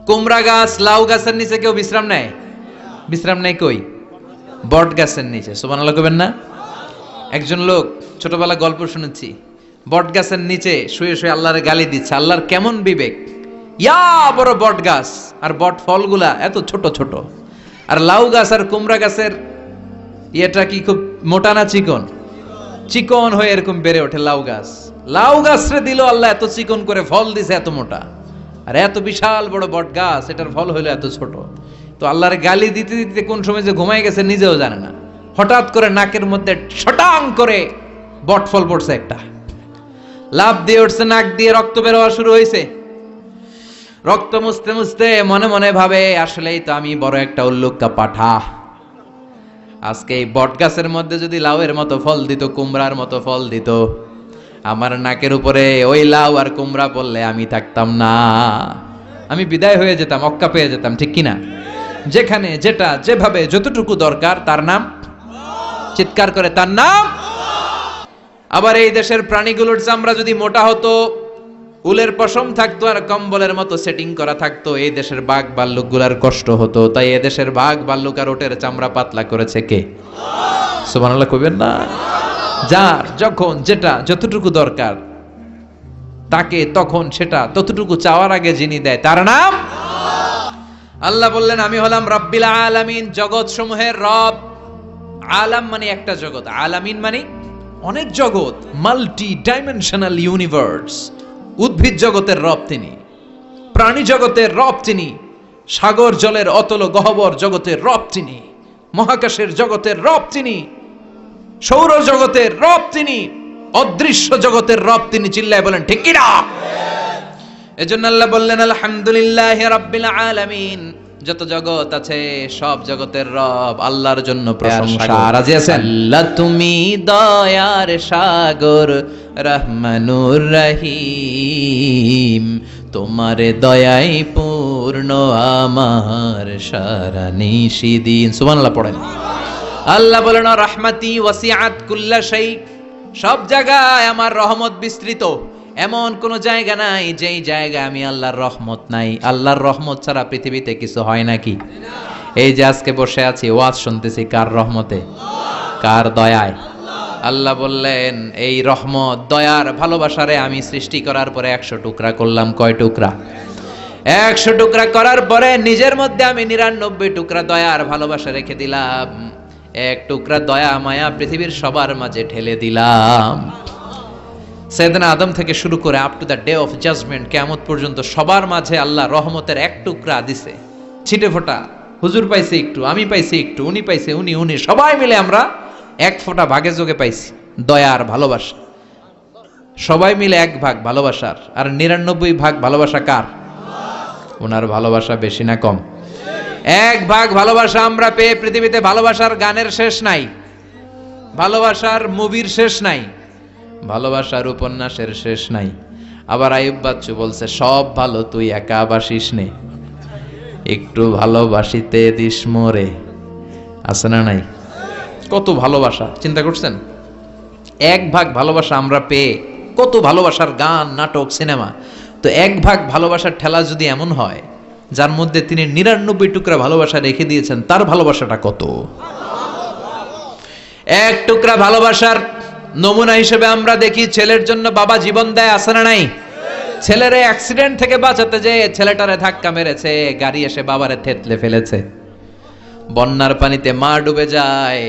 কুমড়া গাছ, লাউ গাছের নিচে কেউ বিশ্রাম নেয়? বিশ্রাম নেয় কই? বট গাছের নিচে। সুবহানাল্লাহ কইবেন না? একজন লোক, ছোটবেলা গল্প শুনেছি, বট গাছের নিচে শুয়ে শুয়ে আল্লাহর গালি দিচ্ছে। আল্লাহর কেমন বিবেক, ইয়া বড় বট গাছ আর বট ফলগুলা এত ছোট ছোট, আর লাউ গাছ আর কুমড়া গাছের ইয়েটা কি খুব মোটা না চিকন? চিকন হয়ে এরকম বেড়ে ওঠে লাউ গাছ। লাউ গাছরে দিল আল্লাহ এত চিকন করে, ফল দিছে এত মোটা। আর এত বিশাল বড় বট গাছ, এটার ফল হইলো এত ছোট। তো আল্লাহর গালি দিতে দিতে কোন সময় যে ঘুমাই গেছে নিজেও জানে না। হঠাৎ করে নাকের মধ্যে ছটাং করে বট ফল পড়ছে একটা, লাভ দিয়ে উঠছে, নাক দিয়ে রক্ত বের হওয়া শুরু হয়েছে। রক্ত মুছতে মুছতে মনে মনে ভাবে, আসলেই তো আমি বড় একটা উল্লুক্কা পাঠা। আজকে এই বট গাছের মধ্যে যদি লাউয়ের মতো ফল দিত, কুমড়ার মতো ফল দিত, আমার নাকের উপরে ওই লাউ আর কুমড়া পড়লে আমি থাকতাম না, আমি বিদায় হয়ে যেতাম, অক্কা পেয়ে যেতাম, ঠিক কিনা? যেখানে যেটা যেভাবে যতটুকু দরকার তার নাম, চিৎকার করে তার নাম। আবার এই দেশের প্রাণীগুলোর চামড়া যদি মোটা হতো, উলের পশম থাকতো আর কম্বলের মতো সেটিং করা থাকতো, এই দেশের বাঘ ভাল্লুক গুলার কষ্ট হতো। তাই এই দেশের বাঘ ভাল্লুক আর ওটের চামড়া পাতলা করেছে কে? সুবহানাল্লাহ কইবেন না? যার যখন যেটা যতটুকু দরকার তাকে তখন সেটা ততটুকু চাওয়ার আগে যিনি দেয় তার নাম আল্লাহ। বললেন আমি হলাম রব্বিল আলামিন, জগৎ সমূহের রব। আলাম মানে একটা জগৎ, আলামিন মানে অনেক জগৎ, মাল্টি ডাইমেনশনাল ইউনিভার্স। উদ্ভিদ জগতের রব তিনি, প্রাণী জগতের রব তিনি, সাগর জলের অতল গহ্বর জগতের রব তিনি, মহাকাশের জগতের রব তিনি, সৌর জগতের রব তিনি, অদৃশ্য জগতের রব তিনি। চিল্লায় বলেন ঠিক কি না? এজন্য আল্লাহ বললেন আলহামদুলিল্লাহি রাব্বিল আলামিন। যত জগৎ আছে সব জগতের রব আল্লাহর জন্য প্রশংসা। রাজি আছেন? আল্লাহ তুমি দয়ার সাগর, রহমানুর রহিম, তোমার দয়াই পূর্ণ আমার সারা নিশিদিন। সুবহানাল্লাহ পড়েন। আল্লাহ বলেন রাহমাতি ওয়াসিআত কুল্লা শাই, সব জায়গায় আমার রহমত বিস্তৃত। এমন কোন জায়গা নাই যেই জায়গায় আমি আল্লাহর রহমত নাই। আল্লাহর রহমত ছাড়া পৃথিবীতে কিছু হয় নাকি? এই যে আজকে বসে আছি, ওয়াজ শুনতেছি, কার রহমতে? কার দয়ায়? আল্লাহ বললেন এই রহমত, দয়ার, ভালোবাসারে আমি সৃষ্টি করার পরে 100 টুকরা করলাম। কয় টুকরা? 100 টুকরা করার পরে নিজের মধ্যে আমি 99 টুকরা দয়ার ভালোবাসা রেখে দিলাম। 1 টুকরা দয়া মায়া পৃথিবীর সবার মাঝে ঢেলে দিলাম। সাইয়েদনা আদম থেকে শুরু করে up to the day of judgement, কিয়ামত পর্যন্ত সবার মাঝে আল্লাহ রহমতের 1 টুকরা দিছে, ছিটে ফোঁটা। হুজুর পাইছে একটু, আমি পাইছি একটু, উনি পাইছে, উনি, সবাই মিলে আমরা 1 ফোঁটা ভাগে যোগে পাইছি দয়ার ভালোবাসা। সবাই মিলে 1 ভাগ ভালোবাসার, আর 99 ভাগ ভালোবাসা কার? ওনার ভালোবাসা বেশি না কম? 1 ভাগ ভালোবাসা আমরা পেয়ে পৃথিবীতে ভালোবাসার গানের শেষ নাই, ভালোবাসার মুভির শেষ নাই, ভালোবাসার উপন্যাসের শেষ নাই। আবার আইয়ুব বাচ্চু বলছে সব ভালো তুই একা বাসিস নে, একটু ভালোবাসিতে দিস মোরে। আছে না নাই? কত ভালোবাসা, চিন্তা করছেন? 1 ভাগ ভালোবাসা আমরা পেয়ে কত ভালোবাসার গান, নাটক, সিনেমা। তো 1 ভাগ ভালোবাসার ঠেলা যদি এমন হয়, যার মধ্যে তিনি 99 টুকরা ভালোবাসা রেখে দিয়েছেন, তার ভালোবাসাটা কত? 1 টুকরা ভালোবাসার নমুনা হিসেবে আমরা দেখি ছেলের জন্য বাবা জীবন দেয়, আছে না নাই? ছেলেরে অ্যাক্সিডেন্ট থেকে বাঁচাতে যে ছেলেটারে ধাক্কা মেরেছে, গাড়ি এসে বাবারে থেতলে ফেলেছে। বন্যার পানিতে মা ডুবে যায়,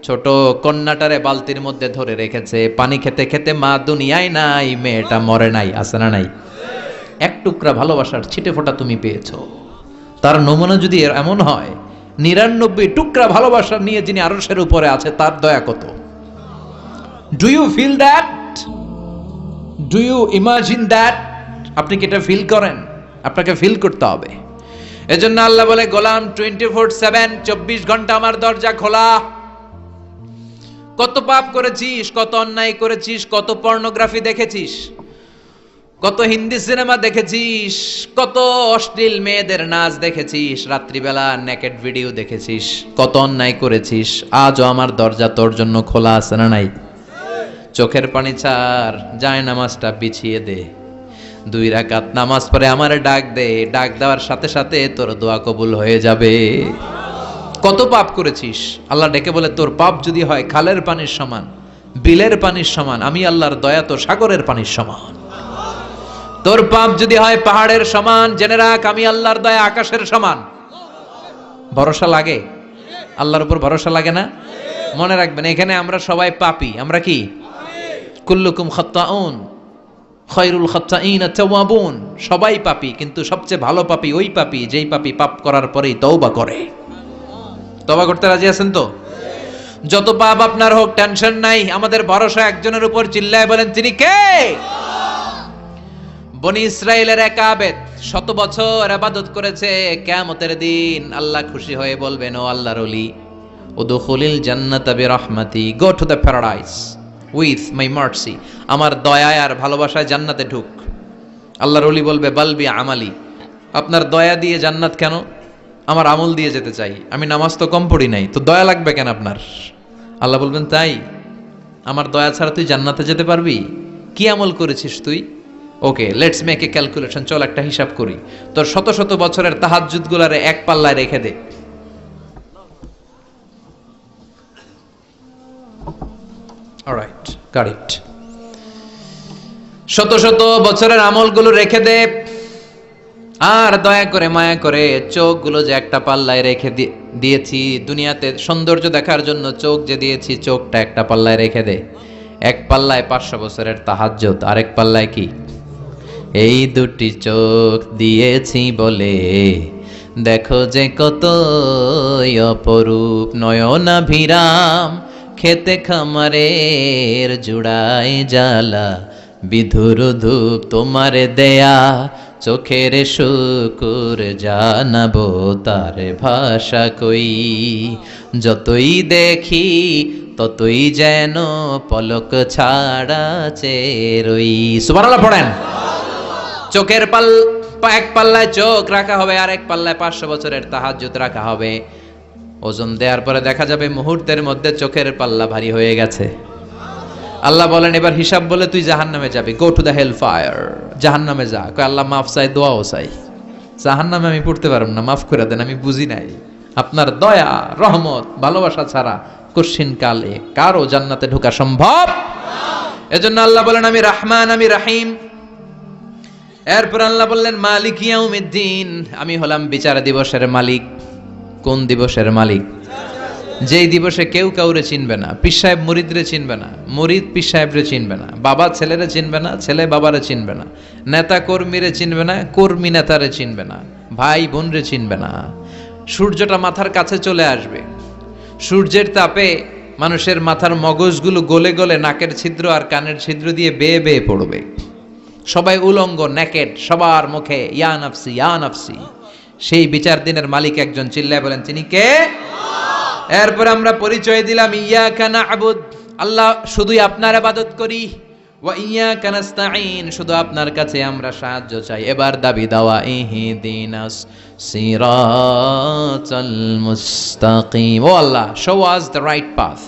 ছোট কন্যাটারে বালতির মধ্যে ধরে রেখেছে, পানি খেতে খেতে মা দুনিয়ায় নাই, মেয়েটা মরে নাই, আছে না নাই? 1 টুকরা ভালোবাসার ছিটে ফোঁটা তুমি পেয়েছো। তার নমুনা যদি এমন হয়, 99 টুকরা ভালোবাসা নিয়ে যিনি আরশের উপরে আছে, তার দয়া কত? Do you feel that? Do you imagine that? আপনি কি এটা ফিল করেন? আপনাকে ফিল করতে হবে। এজন্য আল্লাহ বলে গোলাম 24/7, 24 ঘন্টা আমার দরজা খোলা। কত পাপ করেছিস, কত অন্যায় করেছিস, কত পর্নোগ্রাফি দেখেছিস, কত হিন্দি সিনেমা দেখেছিস, কত অশ্লীল মেয়েদের নাচ দেখেছিস, রাত্রিবেলা নেকেড ভিডিও দেখেছিস, কত অন্যায় করেছিস, আজও আমার দরজা তোর জন্য খোলা আছে না নাই? চোখের পানি ছাড়, জায়নামাজটা বিছিয়ে দে, 2 রাকাত নামাজ পড়ে আমার ডাক দে, ডাক দেওয়ার সাথে সাথে তোর দোয়া কবুল হয়ে যাবে। কত পাপ করেছিস, আল্লাহ ডেকে বলে তোর পাপ যদি হয় খালের পানির সমান, বিলের পানির সমান, আমি আল্লাহর দয়া তো সাগরের পানির সমান। তোর পাপ যদি হয় পাহাড়ের সমান, জেনে রাখ আমি আল্লাহর দয়া আকাশের সমান। ভরসা লাগে আল্লাহর উপর, ভরসা লাগে না? মনে রাখবেন এখানে আমরা সবাই পাপী। আমরা কি? কুল্লুকুম খাত্তাউন খায়রুল খাত্তাইন আত-তাওয়াবুন। সবাই পাপী, কিন্তু সবচেয়ে ভালো পাপী ওই পাপী যেই পাপী পাপ করার পরেই তওবা করে। তওবা করতে রাজি আছেন তো? যত পাপ আপনার হোক টেনশন নাই, আমাদের ভরসা একজনের উপর। চিল্লায় বলেন তিনি কে? বনি ইসরাইলের এক আবেদ 100 বছর ইবাদত করেছে। কিয়ামতের দিন আল্লাহ খুশি হয়ে বলবেন, ও আল্লাহর ওলি, উদখুলিল জান্নাতা বিরহমাতি, go to the paradise with my mercy. আমার দয়ায় আর ভালোবাসায় জান্নাতে ঢুক। আল্লাহর ওলি বলবে, বালবি আমালি, আপনার দয়া দিয়ে জান্নাত কেন? আমার আমল দিয়ে যেতে চাই, আমি নামাজ তো কম পড়ি নাই, তো দয়া লাগবে কেন আপনার? আল্লাহ বলবেন, তাই? আমার দয়া ছাড়া তুই জান্নাতে যেতে পারবি? কি আমল করেছিস তুই? ওকে, লেটস মেক এ ক্যালকুলেশন, চল একটা হিসাব করি। তোর শত শত বছরের তাহাজ্জুদ গুলারে এক পাল্লায় রেখে দে। Alright, got it. শত শত বছরের আমলগুলো রেখে দে, আর দয়া করে মায়া করে চোখগুলো যে একটা পাল্লায় রেখে দিয়েছি, দুনিয়াতে সৌন্দর্য দেখার জন্য চোখ যে দিয়েছি, চোখটা একটা পাল্লায় রেখে দে। এক পাল্লায় 500 বছরের তাহাজ্জুদ, আরেক পাল্লায় কি? এই দুটি চোখ দিয়েছি বলে দেখো যে কত অপরূপ, নয়নাভিরাম খেতে খামারের জুড়াই জ্বালা, বিধুর ধূপ তোমার দেয়া চোখের শুকুর জানাবো তার ভাষা কই, যতই দেখি ততই যেন পলক ছাড়া চেরই। সুবহানাল্লাহ পড়েন। চোখের এক পাল্লায় চোখ রাখা হবে, আর এক পাল্লায় 500 বছরের তাহাজ্জুদ রাখা হবে। ওজন দেওয়ার পরে দেখা যাবে মুহূর্তের মধ্যে চোখের পাল্লা ভারী হয়ে গেছে। আল্লাহ বলেন, এবার হিসাব বলে তুই জাহান্নামে যাবি, go to the hell fire, জাহান্নামে যা। কয় আল্লাহ মাফ চাই, দোয়াও চাই। জাহান্নামে আমি পড়তে পারব না, মাফ করে দেন, আমি বুঝি নাই। আপনার দয়া রহমত ভালোবাসা ছাড়া কঠিন কালে কারো জান্নাতে ঢোকা সম্ভব? এজন্য আল্লাহ বলেন আমি রহমান, আমি রহিম। এরপর আল্লাহ বললেন মালিক ইয়াউমিদ্দিন, আমি হলাম বিচার দিবসের মালিক। কোন দিবসের মালিক? যেই দিবসে কেউ কাউরে চিনবে না, পীর সাহেব মুরিদরে চিনবে না, মুরিদ পীর সাহেবরে চিনবে না, বাবা ছেলেরে চিনবে না, ছেলে বাবারে চিনবে না, নেতা কর্মীরে চিনবে না, কর্মী নেতারে চিনবে না, ভাই বোনরে চিনবে না। সূর্যটা মাথার কাছে চলে আসবে, সূর্যের তাপে মানুষের মাথার মগজগুলো গলে গলে নাকের ছিদ্র আর কানের ছিদ্র দিয়ে বেয়ে বেয়ে পড়বে। সবাই উলঙ্গ, নেকেড, সবার মুখে ইয়া নাফসি ইয়া নাফসি। সেই বিচার দিনের মালিক একজন, চিল্লায় বলেন তিনি কে? এরপর আমরা পরিচয় দিলাম ইয়াকা না'বুদ, আল্লাহ শুধুই আপনার ইবাদত করি, ওয়া ইয়াকা নাস্তাঈন, শুধু আপনার কাছে আমরা সাহায্য চাই। এবার দাবি দাওয়া, ইহদিনাস সিরাতাল মুস্তাকিম, O Allah show us the right path,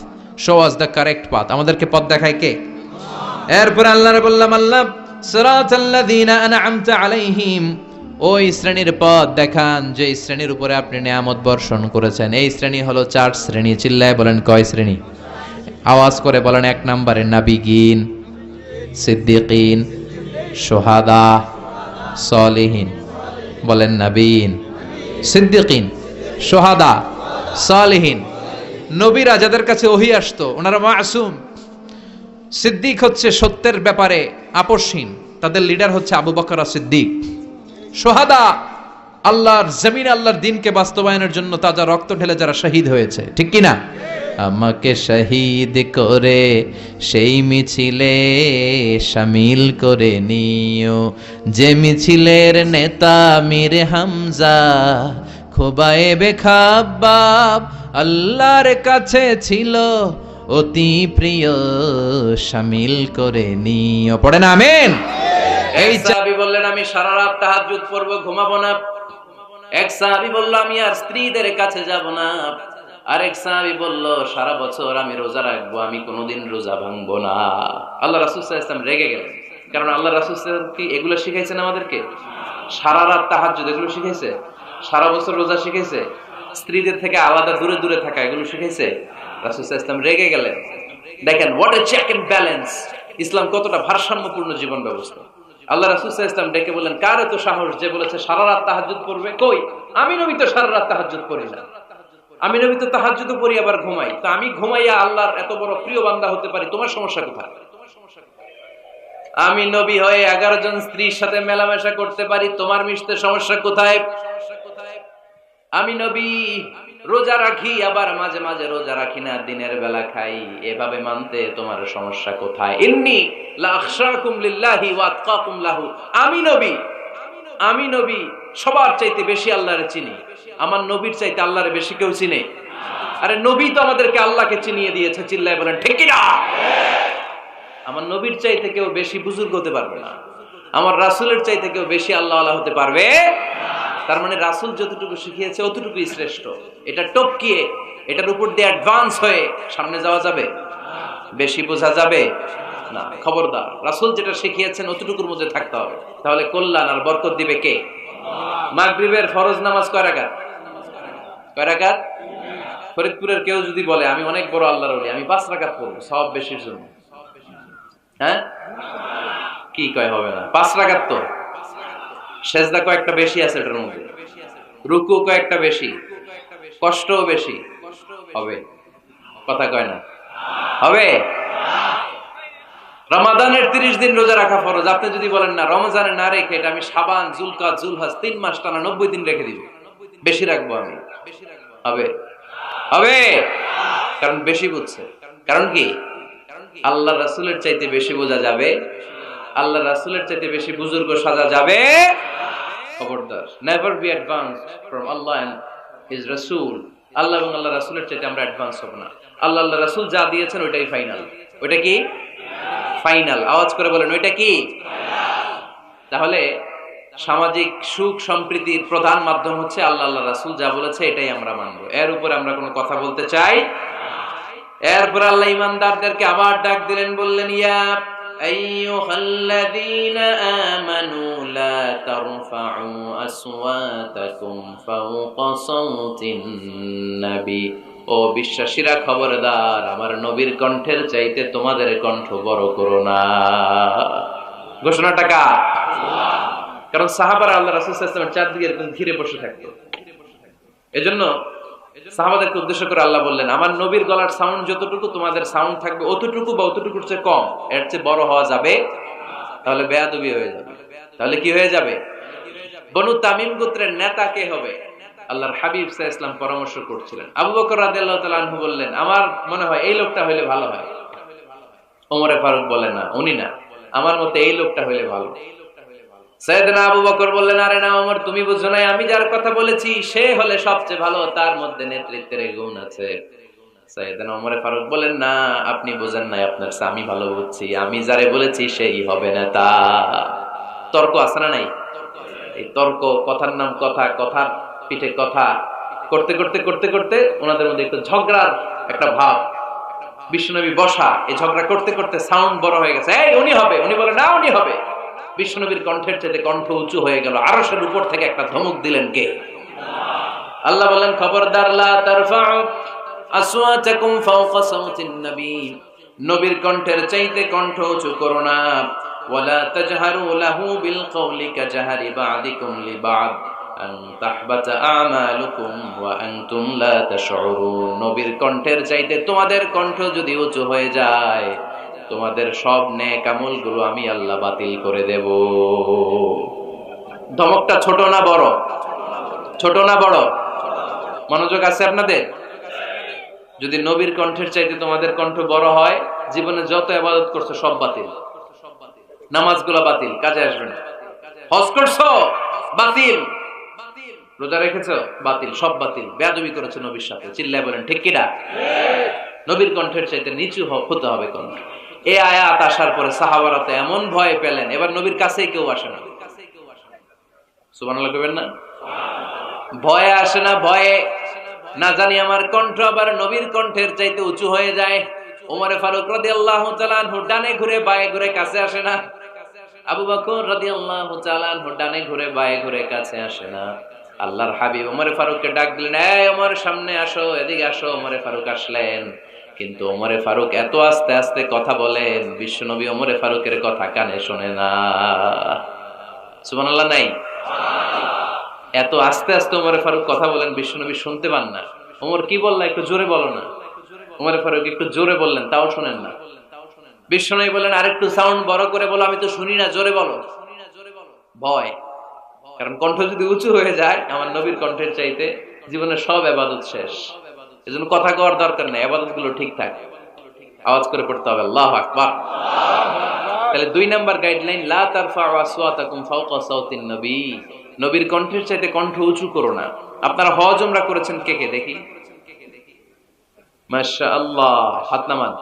show us the correct path. আমাদেরকে পথ দেখায় কে? এরপর আল্লাহরে বললাম, আল্লাহ সিরাতাল্লাযীনা আন'আমতা আলাইহিম, ওই শ্রেণীর পথ দেখান যে শ্রেণীর উপরে আপনি নিয়ামত বর্ষণ করেছেন। এই শ্রেণী হলো 4 শ্রেণী। চিল্লায় বলেন কয় শ্রেণী? আওয়াজ করে বলেন। 1 নম্বরে নাবিগিন, সিদ্দিকিন, শুহাদা, সালিহিন। বলেন নাবিয়িন, সিদ্দিকিন, শুহাদা, সালিহিন। নবীরা যাদের কাছে ওহী আসতো ওনারা মাসুম। সিদ্দিক হচ্ছে সত্যের ব্যাপারে আপোষহীন, তাদের লিডার হচ্ছে আবু বকর সিদ্দিক। শুহাদা আল্লাহর জমিনে আল্লাহর দ্বীনকে বাস্তবায়নের জন্য তাজা রক্ত ঢেলে যারা শহীদ হয়েছে, ঠিক কি না? আমাকে শহীদ করে সেই মিছিলে শামিল করে নিও, যে মিছিলের নেতা মীর হামজা, খোবায়েবে খাব্বাব আল্লাহর কাছে ছিল অতি প্রিয়, শামিল করে নিও। পড়েন আমিন। এই সাহাবী বললেন আমি সারা রাত তাহাজ্জুদ পড়ব, ঘুমাবো না। এক সাহাবী বলল আমি আর স্ত্রীদের কাছে যাব না। আরেক সাহাবী বলল সারা বছর আমি রোজা রাখবো, আমি কোনোদিন রোজা ভাঙবো না। আল্লাহ রাসূল সাল্লাল্লাহু আলাইহি ওয়াসাল্লাম রেগে গেলেন, কারণ আল্লাহ রাসূল কি এগুলো শিখাইছেন আমাদেরকে? সারা রাত তাহাজ্জুদ এগুলো শিখাইছে? সারা বছর রোজা শিখাইছে? স্ত্রীদের থেকে আলাদা দূরে দূরে থাকা এগুলো শিখাইছে? রাসূল সাল্লাল্লাহু আলাইহি ওয়াসাল্লাম রেগে গেলেন। দেখেন what a check and balance, Islam কতটা ভারসাম্যপূর্ণ জীবন ব্যবস্থা। আল্লাহ রাসূল সাল্লাল্লাহু আলাইহি ওয়াসাল্লাম ডেকে বললেন, কার এত সাহস যে বলেছে সারা রাত তাহাজ্জুদ পড়বে? কই, আমি নবী তো সারা রাত তাহাজ্জুদ পড়ি না, আমি নবী তো তাহাজ্জুদ পড়ি আবার ঘুমাই, তো আমি ঘুমাইয়া আল্লাহর এত বড় প্রিয় বান্দা হতে পারি, তোমার সমস্যা কোথায়? আমি নবী হয়ে 11 জন স্ত্রীর সাথে মেলামেশা করতে পারি, তোমার মিশতে সমস্যা কোথায়? আমি নবী রোজা রাখি, আবার মাঝে মাঝে রোজা রাখি না, দিনের বেলা খাই, এভাবে মানতে তোমার সমস্যা কোথায়? ইন্নী লা আখশাকুম লিল্লাহি ওয়া আতকাকুম লাহু, আমি নবী সবার চাইতে বেশি আল্লাহরে চিনি, আমার নবীর চাইতে আল্লাহরে বেশি কেউ চিনে? আরে নবী তো আমাদেরকে আল্লাহকে চিনিয়ে দিয়েছে, চিল্লায় বলেন ঠিক কি না? আমার নবীর চাইতে কেউ বেশি বুজুর্গ হতে পারবে না, আমার রাসূলের চাইতে কেউ বেশি আল্লাহ আল্লাহ হতে পারবে। তার মানে রাসূল যতটুকু শিখিয়েছে অতটুকুই শ্রেষ্ঠ। এটা টপকিয়ে এটার উপর দিয়ে অ্যাডভান্স হয়ে সামনে যাওয়া যাবে? বেশি বোঝা যাবে না। খবরদার, রাসূল যেটা শিখিয়েছেন অতটুকুর মধ্যে থাকতে হবে, তাহলে কল্যাণ আর বরকত দিবে কে? মাগরিবের ফরজ নামাজ কয় রাকাত? কয় রাকাত? ফরিদপুরের কেউ যদি বলে আমি অনেক বড় আল্লাহর ওলি, আমি 5 রাকাত পড়ব সওয়াব বেশির জন্য, হ্যাঁ কি কয় হবে না? 5 রাকাত তো, সেজদা কয়েকটা বেশি আছে এটার মধ্যে, রুকু কয়েকটা বেশি, কষ্টও বেশি, হবে? কথা কয় না হবে? রমাদানের 30 দিন রোজা রাখা ফরজ, আপনি যদি বলেন না রমজানে না রেখে এটা আমি শাবান জুলকাদ জুলহজ 3 মাস টানা 90 দিন রেখে দিব, বেশি রাখবো আমি, হবে? হবে? কারণ বেশি বুঝছে। কারণ কি? আল্লাহ রাসূলের চাইতে বেশি বোঝা যাবে, আল্লাহ রাসূলের চাইতে বেশি বুজুর্গ সাজা যাবে। খবরদার, never be advanced from Allah and his রাসূল। আল্লাহ এবং আল্লাহ রাসূলের চাইতে আমরা অ্যাডভান্স হব না। আল্লাহ আল্লাহ রাসূল যা দিয়েছেন ওইটাই ফাইনাল। ওইটা কি ফাইনাল? আওয়াজ করে বলেন ওইটা কি? তাহলে সামাজিক সুখ সম্প্রীতির প্রধান মাধ্যম হচ্ছে আল্লাহ আল্লাহ রাসূল যা বলেছে এটাই আমরা মানবো, এর উপরে আমরা কোনো কথা বলতে চাই। এরপর আল্লাহ ঈমানদারদেরকে আবার ডাক দিলেন, বললেন ইয়া আইয়ুহাল্লাযীনা আমানু লা তারফাউ আসওয়াতাকুম ফাওকা সাওতিন নবী, ও বিশ্বাসীরা খবরদার, আমার নবীর কণ্ঠের চাইতে তোমাদের কণ্ঠ বড় করো না। ঘোষণাটা কার? কারণ সাহাবারা আল্লাহ রাসূল সাল্লাল্লাহু আলাইহি ওয়াসাল্লামের চারদিকে এরকম ঘিরে বসে থাকতো, এজন্য সাহাবাদেরকে উদ্দেশ্য করে আল্লাহ বললেন আমার নবীর গলার সাউন্ড যতটুকু তোমাদের সাউন্ড থাকবে অতটুকু বা অতটুকুর চেয়ে কম, এর চেয়ে বড় হওয়া যাবে তাহলে বেয়াদবি হয়ে যাবে। তাহলে কি হয়ে যাবে? বনু তামিম গোত্রের নেতা কে হবে? আল্লাহর হাবিব সাল্লাল্লাহু আলাইহি ওয়াসাল্লাম পরামর্শ করছিলেন। আবু বকর রাদিয়াল্লাহু তাআলা আনহু বললেন আমার মনে হয় এই লোকটা হইলে ভালো হয়। ওমর ফারুক বলেন না, উনি না, আমার মতে এই লোকটা হইলে ভালো। সাইয়েদনা আবু বকর বললেন আরে না ওমর, তুমি বুঝছো না, আমি যার কথা বলেছি সে হলে সবচেয়ে ভালো, তার মধ্যে নেতৃত্বের গুণ আছে। সাইয়েদনা ওমর ফারুক বলেন না, আপনি বুঝেন না, আপনার আমি ভালো বুঝছি, আমি যারে বলেছি সেই হবে নেতা। তর্ক আছে না নাই? এই তর্ক, কথার নাম কথা, কথার পিঠে কথা করতে করতে করতে করতে ওনাদের মধ্যে একটু ঝগড়ার একটা ভাব, বিশ্বনবী বসা, এই ঝগড়া করতে করতে সাউন্ড বড় হয়ে গেছে, এই উনি হবে, উনি বলে না উনি হবে। বিশ্বনবীর কণ্ঠের চাইতে কণ্ঠ উঁচু হয়ে গেল, আরশের উপর থেকে একটা ধমক দিলেন কে? আল্লাহ বলেন খবরদার লা তারফাউ আসওয়াতাকুম ফাওকা সাওতিন নবী, নবীর কণ্ঠের চাইতে কণ্ঠ উঁচু করো না। ওয়ালা তাজহারু লাহু বিল কওলি কাজহারি বা'দিকুম লিবা'দ আন তাহবাতা আমালুকুম ওয়া আনতুম লা তাশউরুন, নবীর কণ্ঠের চাইতে তোমাদের কণ্ঠ যদি উঁচু হয়ে যায় তোমাদের সব নেক আমলগুলো আমি আল্লাহ বাতিল করে দেব। ধমকটা ছোট না বড়? ছোট না বড়? মনোযোগ আছে আপনাদের? যদি নবীর কণ্ঠের চাইতে তোমাদের কণ্ঠ বড় হয়, জীবনে যত ইবাদত করছো সব বাতিল, নামাজগুলো বাতিল, কাজে আসবে না। হজ করছো বাতিল, রোজা রেখেছো বাতিল, সব বাতিল। বেয়াদবি করেছো নবীর সাথে, চিল্লায় বলেন ঠিক কিনা? নবীর কণ্ঠের চাইতে নিচু হতে হবে কণ্ঠ। এই আয়াত আসার পরে সাহাবারা তো এমন ভয় পেলেন, এবার নবীর কাছেই কেউ আসে না। সুবহানাল্লাহ কইবেন না? ভয়ে আসে না, ভয়ে না জানি আমার কণ্ঠ আবার নবীর কণ্ঠের চাইতে উঁচু হয়ে যায়। ওমর ফারুক রাদিয়াল্লাহু তাআলা আনহু ডানে ঘুরে বায়ে ঘুরে কাছে আসে না, আবু বকর রাদিয়াল্লাহু তাআলা আনহু ডানে ঘুরে বায়ে ঘুরে কাছে আসে না। আল্লাহর হাবিব ওমর ফারুককে ডাক দিলেন, এই ওমর সামনে আসো, এদিকে আসো। ওমর ফারুক আসলেন, কিন্তু ওমর ফারুক এত আস্তে আস্তে কথা বলেন, বিশ্বনবী ওমর ফারুকের কথা কানে শোনে না। সুবহানাল্লাহ নাই? এত আস্তে আস্তে ওমর ফারুক কথা বলেন, বিশ্বনবী শুনতে পান না। ওমর কি বললা, একটু জোরে বলো না। ওমর ফারুক একটু জোরে বললেন, তাও শুনেন না। বিশ্বনবী বলেন, আরেকটু সাউন্ড বড় করে বলো, আমি তো শুনি না, জোরে বলো। ভয়, কারণ কণ্ঠ যদি উঁচু হয়ে যায় আমার নবীর কণ্ঠের চাইতে, জীবনের সব ইবাদত শেষ। এজন্য কথা কওয়ার দরকার নেই, ইবাদত গুলো ঠিক থাকে, আওয়াজ করে পড়তে হবে আল্লাহু আকবার। তাহলে 2 নাম্বার গাইডলাইন, লা তারফাউ আসওয়াতাকুম ফাওকা সাওতিন নবী, নবীর কণ্ঠের চাইতে কণ্ঠ উঁচু করো না। আপনারা হজ উমরা করেছেন কে কে দেখি? মাশাআল্লাহ, হাত নামান।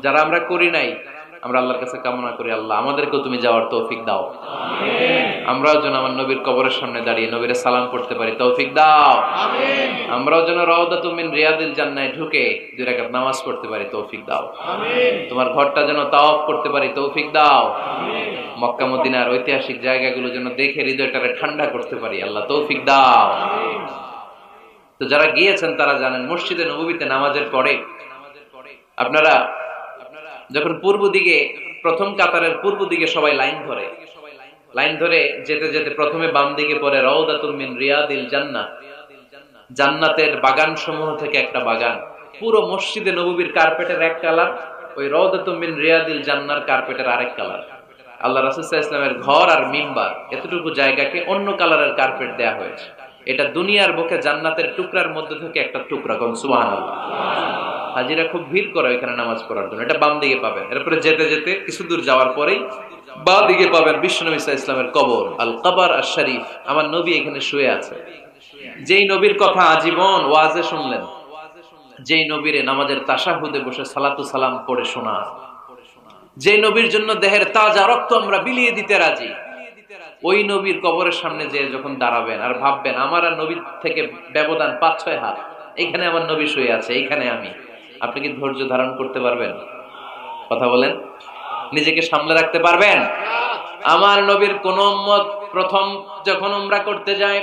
যারা আমরা করি নাই, আমরা আল্লাহর কাছে কামনা করি, আল্লাহ আমাদেরকেও তুমি যাওয়ার তৌফিক দাও। আমিন। আমরাও যেন আমার নবীর কবরের সামনে দাঁড়িয়ে নবীর সালাম করতে পারি, তৌফিক দাও। আমিন। আমরাও যেন রাউদাতুম মিন রিয়াদিল জান্নাহে ঢুকে 2 রাকাত নামাজ পড়তে পারি, তৌফিক দাও। আমিন। তোমার ঘরটা যেন তাওয়াফ করতে পারি, তৌফিক দাও। আমিন। মক্কা মদিনার ঐতিহাসিক জায়গাগুলো যেন দেখে হৃদয়টারে ঠান্ডা করতে পারি, আল্লাহ তৌফিক দাও। আমিন। তো যারা গিয়েছেন তারা জানেন, মসজিদে নববীতে নামাজের পরে আপনারা যখন পূর্ব দিকে, প্রথম কাতারের পূর্ব দিকে সবাই লাইন ধরে যেতে যেতে প্রথমে বাম দিকে পড়ে রাউদাতুল মিন রিয়াদিল জান্নাহ, জান্নাতের বাগান সমূহ থেকে একটা বাগান। পুরো মসজিদে নববীর কার্পেটের এক কালার, ওই রাউদাতুল মিন রিয়াদিল জান্নাহর কার্পেটের আরেক কালার। আল্লাহ রাসূল সাল্লাল্লাহু আলাইহি ওয়াসাল্লামের ঘর আর মিম্বার এতটুকু জায়গাকে অন্য কালারের কার্পেট দেয়া হয়েছে। এটা দুনিয়ার বুকে জান্নাতের টুকরার মধ্যে থেকে একটা টুকরা। কোন সুবহানাল্লাহ। হাজিরা খুব ভিড় করে এখানে নামাজ পড়ার জন্য। এটা বাম দিকে পাবেন। এরপরে যেতে যেতে কিছু দূর যাওয়ার পরেই বাঁ দিকে পাবেন বিশ্বনবী সাল্লাল্লাহু আলাইহি ওয়াসাল্লামের কবর, আল কবর আশ শরীফ। আমার নবী এখানে শুয়ে আছে। যেই নবীর কথা আজীবন ওয়াজে শুনলেন, যেই নবীরে নামাজের তাশাহুদে বসে সালাতু সালাম পড়ে শোনা, যেই নবীর জন্য দেহের তাজা রক্ত আমরা বিলিয়ে দিতে রাজি, ওই নবীর কবরের সামনে যে যখন দাঁড়াবেন আর ভাববেন আমার আর নবীর থেকে ব্যবধান 5-6 হাত, এখানে আমার নবী শুয়ে আছে, এইখানে আমি, আপনি কি ধৈর্য ধারণ করতে পারবেন? কথা বলেন, নিজেকে সামলে রাখতে পারবেন? আমার নবীর কোন উম্মত প্রথম যখন উমরা করতে যায়,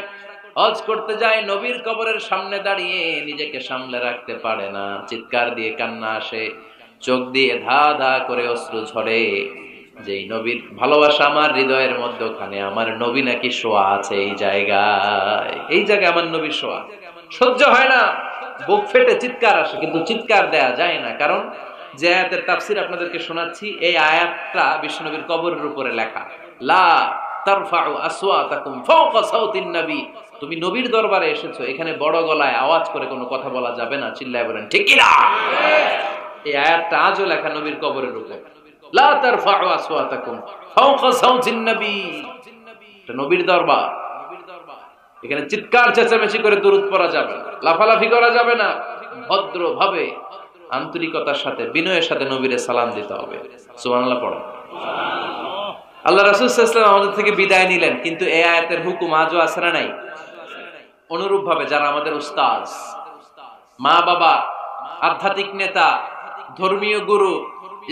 হজ করতে যায়, নবীর কবরের সামনে দাঁড়িয়ে নিজেকে সামলে রাখতে পারে না, চিৎকার দিয়ে কান্না আসে, চোখ দিয়ে ধা ধা করে অশ্রু ঝরে। যেই নবীর ভালোবাসা আমার হৃদয়ের মধ্যখানে, আমার নবী নাকি শোয়া আছে এই জায়গায় আমার নবী শোয়া। সহ্য হয় না, বুক ফেটে চিৎকার আসে, কিন্তু চিৎকার দেয়া যায় না। কারণ যে আয়াতের তাফসীর আপনাদেরকে শোনাচ্ছি, এই আয়াতটা বিশ্বনবীর কবরের উপরে লেখা। লা তারফাউ আসওয়াতাকুম ফাওকা সাওতিন নবী, তুমি নবীর দরবারে এসেছো, এখানে বড় গলায় আওয়াজ করে কোনো কথা বলা যাবে না। চিল্লায় বলেন ঠিক কি না? এই আয়াতটা আজও লেখা নবীর কবরের উপরে। লা তারফাউ আসওয়াতাকুম ফাওকা সাওতিন নবী, এটা নবীর দরবার। এখানে চিৎকার চেঁচামেচি করে দুরূদ পড়া যাবে না, লাফালাফি করা যাবে না, ভদ্রভাবে আন্তরিকতার সাথে বিনয়ের সাথে নবীরে সালাম দিতে হবে। সুবহানাল্লাহ পড়ো। আল্লাহ রাসূল সাল্লাল্লাহু আলাইহি ওয়াসাল্লাম আমাদের থেকে বিদায় নিলেন, কিন্তু এই আয়াতের হুকুম আজও আছে না নাই? অনুরূপ ভাবে যারা আমাদের উস্তাদ, মা বাবা, আধ্যাত্মিক নেতা, ধর্মীয় গুরু,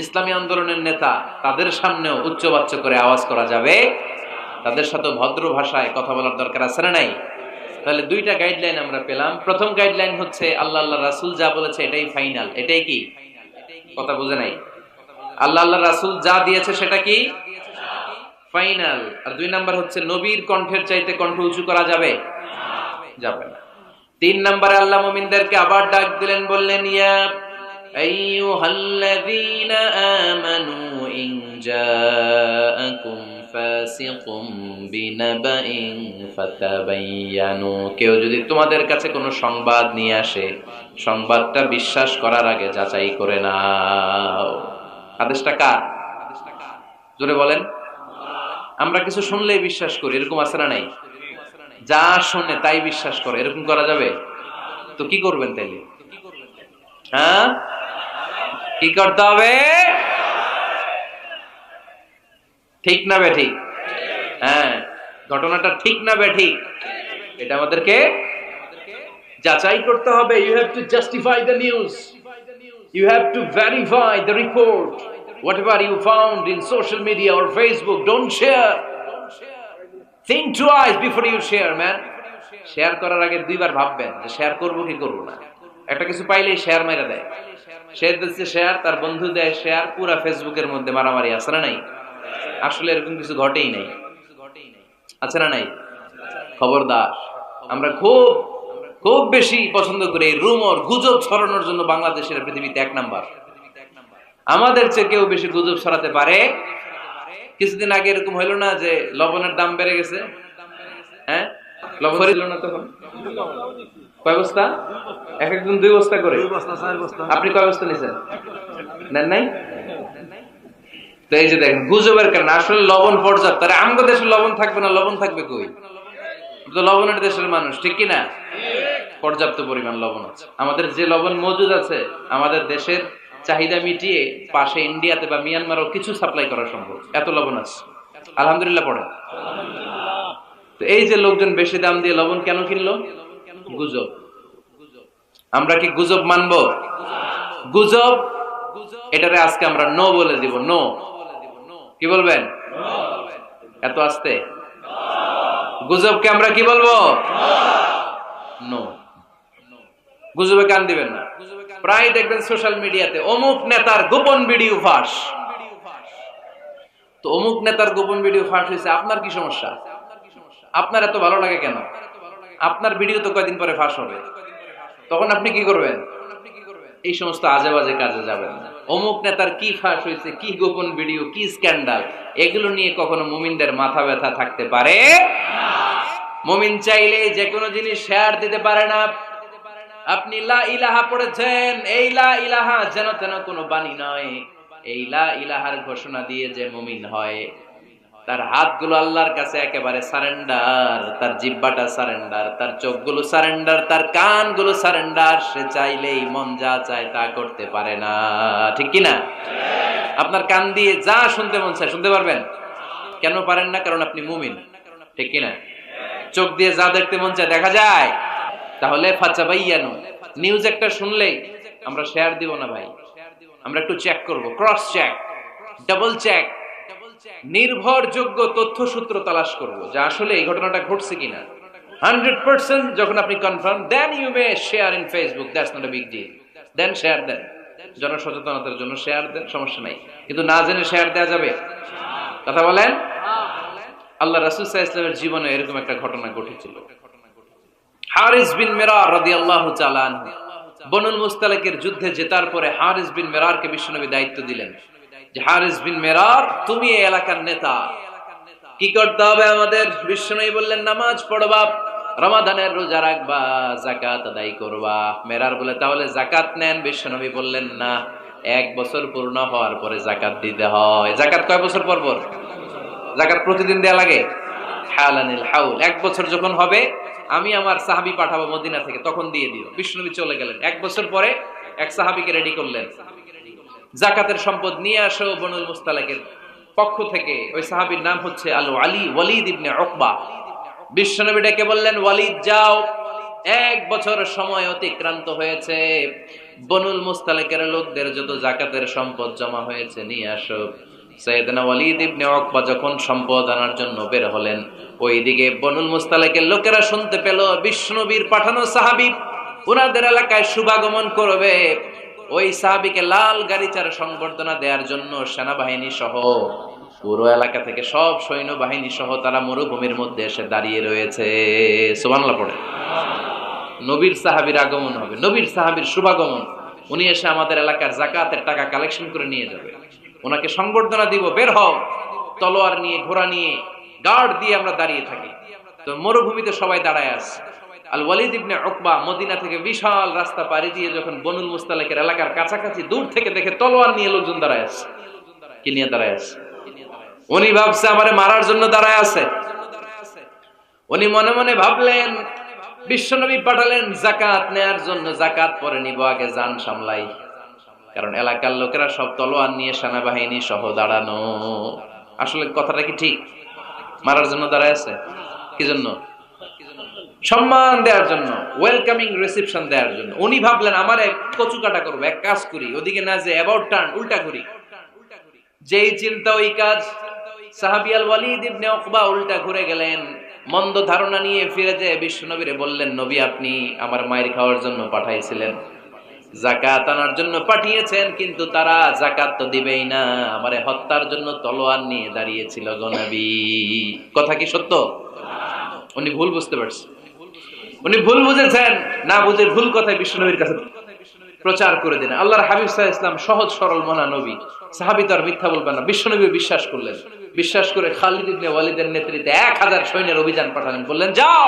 ইসলামী আন্দোলনের নেতা, তাদের সামনেও উচ্চবাচ্য করে আওয়াজ করা যাবে, তাদের সাথে ভদ্র ভাষায় কথা বলার দরকার আছে না নাই? তাহলে 2টা গাইডলাইন আমরা পেলাম। প্রথম গাইডলাইন হচ্ছে আল্লাহ রাসূল যা বলেছে এটাই ফাইনাল। এটাই কি? কথা বুঝে নাই? আল্লাহ রাসূল যা দিয়েছে সেটা কি ফাইনাল। আর 2 নাম্বার হচ্ছে নবীর কণ্ঠের চাইতে কণ্ঠ উঁচু করা যাবে যাবে না। 3 নম্বরে আল্লাহ মুমিনদেরকে আবার ডাক দিলেন, বললেন ইয়া আইয়ুহাল্লাযীনা আমানু ইন জাআকুম ফাসিকুম বিনাবাইন ফাতাবায়ানু, কেউ যদি তোমাদের কাছে কোনো সংবাদ নিয়ে আসে, সংবাদটা বিশ্বাস করার আগে যাচাই করে নাও। আদেশটা কার? জোরে বলেন। আমরা কিছু শুনলেই বিশ্বাস করি, এরকম আছে না নাই? যা শুনে তাই বিশ্বাস করে, এরকম করা যাবে? তো কি করবেন তাইলে? হ্যাঁ, কি করতে হবে? ঠিক না বেঠিক? হ্যাঁ, ঘটনাটা ঠিক না বেঠিক, এটা আমাদেরকে যাচাই করতে হবে। You have to justify the news, you have to verify the report, Whatever you found in social media or Facebook, don't share. Think twice before you share, man. Share করার আগে দুইবার ভাববেন যে শেয়ার করব কি করব না। একটা কিছু পাইলেই শেয়ার মাইরা দেয়। শেয়ার দিচ্ছে শেয়ার, তার বন্ধু দেয় শেয়ার, পুরা ফেসবুকের মধ্যে মারামারি আছে না নাই? আসলে এরকম কিছু ঘটেই নাই, আছে না নাই? খবরদার, আমরা খুব খুব বেশি পছন্দ করি এই রুমর, গুজব ছড়ানোর জন্য বাংলাদেশের পৃথিবীতে 1 নাম্বার। আমাদের চেয়ে কেউ বেশি গুজব ছড়াতে পারে। কিছুদিন আগে এরকম হইলো না যে লবণের দাম বেড়ে গেছে? হ্যাঁ, লবণ ছিল না তখন? কয় বস্তা? এক একজন 2 বস্তা করে। আপনি কয় বস্তা নিছেন? নেন নাই? তো এই যে দেখেন গুজবের কারণে আসলে লবণ পর্যাপ্ত। আরে আমগো দেশে লবণ থাকবে না, লবণ থাকবে কই? তো লবণের দেশের মানুষ, ঠিক কি না? পর্যাপ্ত পরিমাণ লবণ আছে। আমাদের যে লবণ মজুদ আছে, আমাদের দেশের চাহিদা মিটিয়ে পাশে ইন্ডিয়াতে বা মিয়ানমারও কিছু সাপ্লাই করা সম্ভব, এত লবণ আছে। আলহামদুলিল্লাহ পড়ে। তো এই যে লোকজন বেশি দাম দিয়ে লবণ কেন কিনলো? গুজব। আমরা কি গুজব মানবো? গুজব, এটারে আজকে আমরা নো বলে দিব। নো। কি বলবেন? এত আস্তে? গুজবকে আমরা কি বলবো? নো। গুজবে কান দিবেন না। প্রায় দেখবেন সোশ্যাল মিডিয়াতে অমুক নেতার গোপন ভিডিও ফাঁস। তো অমুক নেতার গোপন ভিডিও ফাঁস হয়েছে, আপনার কি সমস্যা? আপনার এত ভালো লাগে কেন? আপনার ভিডিও তো কয়দিন পরে ফাঁস হবে, তখন আপনি কি করবেন? এই সমস্ত আজে বাজে কাজে যাবেন না। অমুক নেতার কি ফাঁস হয়েছে, কি গোপন ভিডিও, কি স্ক্যান্ডাল, এগুলো নিয়ে কখনো মুমিনদের মাথা ব্যথা থাকতে পারে না। মুমিন চাইলে যে কোনো জিনিস শেয়ার দিতে পারে না। আপনি লা ইলাহা পড়েছেন, এই লা ইলাহা যেন তেন কোনো বাণী নয়। এই লা ইলাহার ঘোষণা দিয়ে যে মুমিন হয়, তার হাতগুলো আল্লাহর কাছে একেবারে সারেন্ডার, তার জিহ্বাটা সারেন্ডার, তার চোখগুলো সারেন্ডার, তার কানগুলো সারেন্ডার। সে চাইলেই মন যা চায় তা করতে পারে না, ঠিক কি না? আপনার কান দিয়ে যা শুনতে মন চায় শুনতে পারবেন? কেন পারেন না? কারণ আপনি মুমিন, ঠিক কি না? চোখ দিয়ে যা দেখতে মন চায় দেখা যায়। তাহলে ফাচাবাইয়ানু, নিউজ একটা শুনলেই আমরা শেয়ার দিব না ভাই। আমরা একটু চেক করব, ক্রস চেক, ডাবল চেক, নির্ভরযোগ্য তথ্যসূত্র তালাশ করব যে আসলে এই ঘটনাটা ঘটছে কিনা। 100% যখন আপনি confirm, then you may share in Facebook, that's not a big deal. দেন শেয়ার দেন, জনসচেতনতার জন্য শেয়ার দেন, সমস্যা নাই। কিন্তু না জেনে শেয়ার দেওয়া যাবে? কথা বলেন। আল্লাহ রাসূল সাল্লাল্লাহু আলাইহি ওয়াসাল্লামের জীবনে এরকম একটা ঘটনা ঘটেছিল। হারিস বিন মিরার রাদিয়াল্লাহু তাআলা আনহু বনুল মুস্তালিকের যুদ্ধে জেতার পরে হারিস বিন মিরারকে বিশ্বনবী দায়িত্ব দিলেন যে হারিস বিন মিরার, তুমি এই এলাকার নেতা, কি করতে হবে আমাদের? বিশ্বনবী বললেন, নামাজ পড়বা, রমাদানের রোজা রাখবা, যাকাত আদায় করবা। মিরার বলে, তাহলে যাকাত নেন? বিশ্বনবী বললেন, না, 1 বছর পূর্ণ হওয়ার পরে যাকাত দিতে হয়। যাকাত কয় বছর পর পর? যাকাত প্রতিদিন দেয়া লাগে? হালানিল হাউল, 1 বছর যখন হবে আমি আমার সাহাবী পাঠাবো মদিনা থেকে, তখন দিয়ে দিও। বিশ্বনবী চলে গেলেন। 1 বছর পরে এক সাহাবীকে রেডি করলেন, যাকাতের সম্পদ নিয়ে আসো বনুল মুস্তালিকের পক্ষ থেকে। ওই সাহাবীর নাম হচ্ছে ওয়ালিদ ইবনে উকবা। বিশ্বনবী ডেকে বললেন, ওয়ালিদ যাও, 1 বছর সময় অতিক্রান্ত হয়েছে, বনুল মুস্তালিকের লোকদের যত যাকাতের সম্পদ জমা হয়েছে নিয়ে আসো। সাইয়েদনা ওয়ালিদ ইবনে উকবা যখন সম্পদ আনার জন্য বের হলেন, ওইদিকে বনুল মুস্তালিকের লোকেরা শুনতে পেল বিশ্বনবীর পাঠানো সাহাবী ওনাদের এলাকায় শুভাগমন করবে। ওই সাহাবীকে লাল গাড়িচার সংবর্ধনা দেওয়ার জন্য সেনাবাহিনী সহ পুরো এলাকা থেকে সব সৈন্যবাহিনী সহ তারা মরুভূমির মধ্যে এসে দাঁড়িয়ে রয়েছে। সুবহানাল্লাহ পড়ে। নবীর সাহাবীর আগমন হবে, নবীর সাহাবীর শুভাগমন। উনি এসে আমাদের এলাকার যাকাতের টাকা কালেকশন করে নিয়ে যাবে, ওনাকে সংবর্ধনা দিব, বের হও। তলোয়ার নিয়ে, ঘোড়া নিয়ে, গার্ড দিয়ে আমরা দাঁড়িয়ে থাকি। তো মরুভূমিতে সবাই দাঁড়ায় আছে। আল ওয়ালিদ ইবনে উকবা মদিনা থেকে বিশাল রাস্তা পাড়ি দিয়ে যখন বনুল মুস্তালিকের এলাকার কাছাকাছি দূর থেকে দেখে তলোয়ার নিয়ে লোকজন দাঁড়ায় আছে। কি নিয়ে দাঁড়ায় আছে? উনি ভাবছে আমারে মারার জন্য দাঁড়ায় আছে। উনি মনে মনে ভাবলেন, বিশ্বনবী পাঠালেন যাকাত নেয়ার জন্য, যাকাত পরে নিব, আগে জান সামলাই। কারণ এলাকার লোকেরা সব তলোয়ার নিয়ে সেনাবাহিনী সহ দাঁড়ানো। আসলে কথাটা কি ঠিক? মারার জন্য দাঁড়ায় আছে? কি জন্য? সম্মান দেওয়ার জন্য, ওয়েলকামিং রিসেপশন দেওয়ার জন্য। উনি ভাবলেন আমারে কচু কাটা করবো, এক কাজ করি, ওদিকে না যে অ্যাবাউট টার্ন, উল্টা করি। যেই চিন্তা ওই কাজ। সাহাবী আল ওয়ালিদ ইবনে উকবা উল্টা ঘুরে গেলেন, মন্দ ধারণা নিয়ে ফিরে যেয়ে বিশ্বনবীরে বললেন, নবী আপনি আমার মায়ের খাওয়ার জন্য পাঠাইছিলেন, যাকাত আনার জন্য পাঠিয়েছেন, কিন্তু তারা যাকাত তো দিবেই না, আমারে হত্যার জন্য তলোয়ার নিয়ে দাঁড়িয়েছিল গো নবী। কথা কি সত্য? উনি ভুল বুঝতে পারছেন, উনি ভুল বুঝেছেন, না বুঝে ভুল কথায় বিশ্বনবীর কাছে প্রচার করে দিলেন। আল্লাহর হাবিব সাল্লাল্লাহু আলাইহি ওয়াসাল্লাম সহজ সরল মনা নবী, সাহাবী তো আর মিথ্যা বলবেন না। বিশ্বনবী বিশ্বাস করলেন, বিশ্বাস করে খালিদ ইবনে ওয়ালিদের নেতৃত্বে 1000 সৈন্যের অভিযান পাঠালেন, বললেন যাও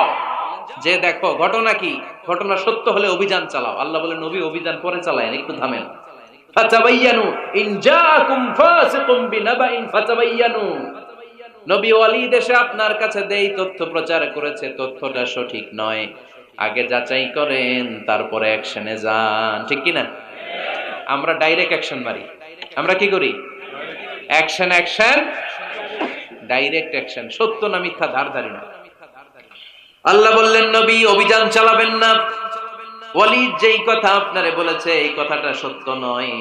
যে দেখো ঘটনা কি, ঘটনা সত্য হলে অভিযান চালাও। আল্লাহ বলেন নবী অভিযান পরে চালায়েন, একটু থামেন। ফাতাবায়ানু ইন জাআকুম ফাসিকুম বিনাবাইন ফাতাবায়ানু, নবী ওয়ালিদ এসে আপনার কাছে দেই তথ্য প্রচার করেছে, তথ্যটা সঠিক নয়, আগে যাচাই করেন তারপরে অ্যাকশনে যান। ঠিক কি না? আমরা ডাইরেক্ট অ্যাকশন মারি, আমরা কি করি? অ্যাকশন অ্যাকশন ডাইরেক্ট অ্যাকশন, সত্য না মিথ্যা ধার ধারি না। আল্লাহ বললেন নবী অভিযান চালাবেন না। ওয়ালিদ যেই কথা আপনারে বলেছে এই কথাটা সত্য নয়।